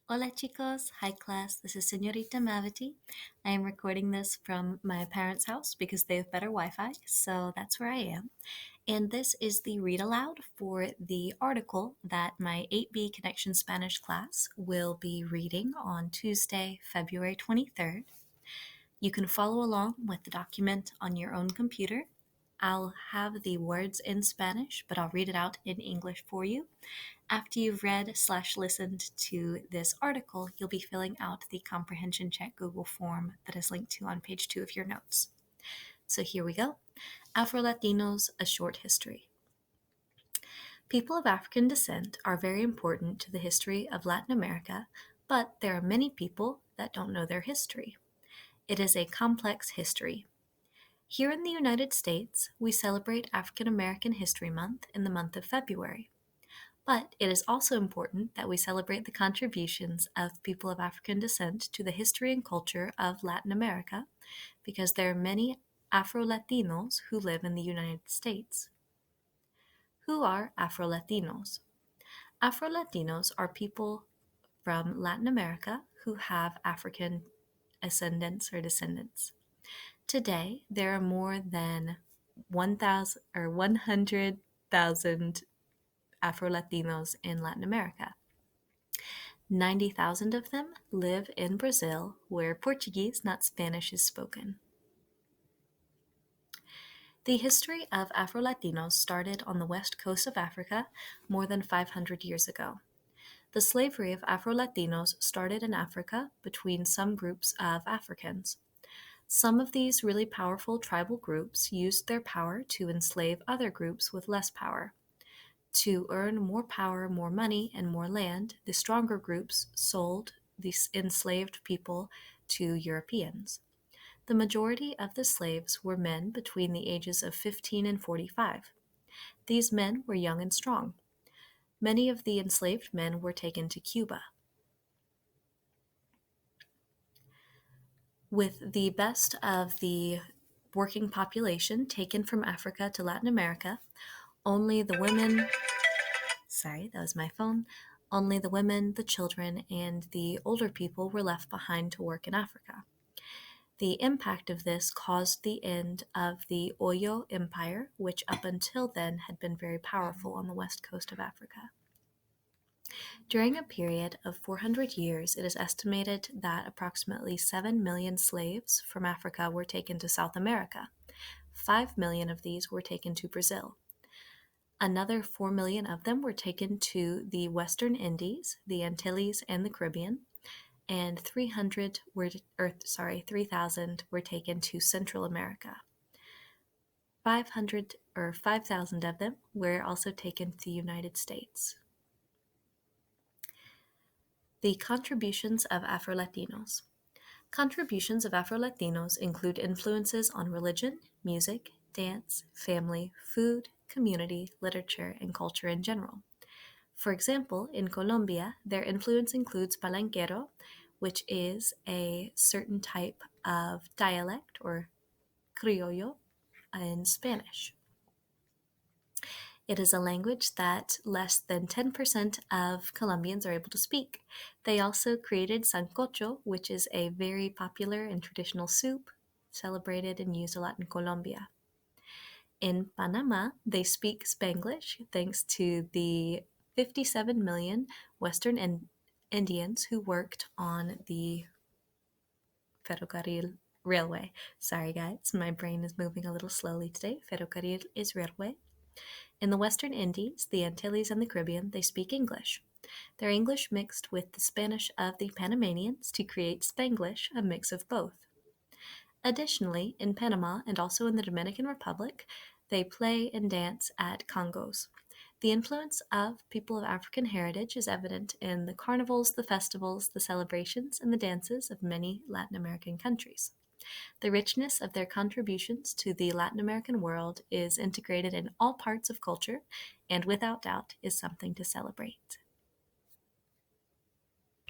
Hola chicos, hi class, this is Señorita Mavity. I am recording this from my parents' house because they have better Wi-Fi, so that's where I am. And this is the read aloud for the article that my 8B Connection Spanish class will be reading on Tuesday, February 23rd. You can follow along with the document on your own computer. I'll have the words in Spanish, but I'll read it out in English for you. After you've read/listened to this article, you'll be filling out the comprehension check Google form that is linked to on page 2 of your notes. So here we go. Afro-Latinos, a short history. People of African descent are very important to the history of Latin America, but there are many people that don't know their history. It is a complex history. Here in the United States, we celebrate African American History Month in the month of February. But it is also important that we celebrate the contributions of people of African descent to the history and culture of Latin America, because there are many Afro-Latinos who live in the United States. Who are Afro-Latinos? Afro-Latinos are people from Latin America who have African ascendants or descendants. Today, there are more than 1,000 or 100,000 Afro-Latinos in Latin America. 90,000 of them live in Brazil, where Portuguese, not Spanish, is spoken. The history of Afro-Latinos started on the west coast of Africa more than 500 years ago. The slavery of Afro-Latinos started in Africa between some groups of Africans. Some of these really powerful tribal groups used their power to enslave other groups with less power. To earn more power, more money, and more land, the stronger groups sold these enslaved people to Europeans. The majority of the slaves were men between the ages of 15 and 45. These men were young and strong. Many of the enslaved men were taken to Cuba. With the best of the working population taken from Africa to Latin America, only the women Sorry, that was my phone. Only the women, the children, and the older people were left behind to work in Africa. The impact of this caused the end of the Oyo Empire, which up until then had been very powerful on the west coast of Africa. During a period of 400 years, it is estimated that approximately 7 million slaves from Africa were taken to South America. 5 million of these were taken to Brazil. Another 4 million of them were taken to the Western Indies, the Antilles, and the Caribbean, and 3,000 were taken to Central America. 5,000 of them were also taken to the United States. The contributions of Afro-Latinos. Contributions of Afro-Latinos include influences on religion, music, dance, family, food, community, literature, and culture in general. For example, in Colombia, their influence includes palenquero, which is a certain type of dialect or criollo in Spanish. It is a language that less than 10% of Colombians are able to speak. They also created sancocho, which is a very popular and traditional soup celebrated and used a lot in Colombia. In Panama, they speak Spanglish thanks to the 57 million Western Indians who worked on the Ferrocarril Railway. Sorry guys, my brain is moving a little slowly today. Ferrocarril is railway. In the Western Indies, the Antilles, and the Caribbean, they speak English. Their English mixed with the Spanish of the Panamanians to create Spanglish, a mix of both. Additionally, in Panama and also in the Dominican Republic, they play and dance at congos. The influence of people of African heritage is evident in the carnivals, the festivals, the celebrations, and the dances of many Latin American countries. The richness of their contributions to the Latin American world is integrated in all parts of culture and without doubt is something to celebrate.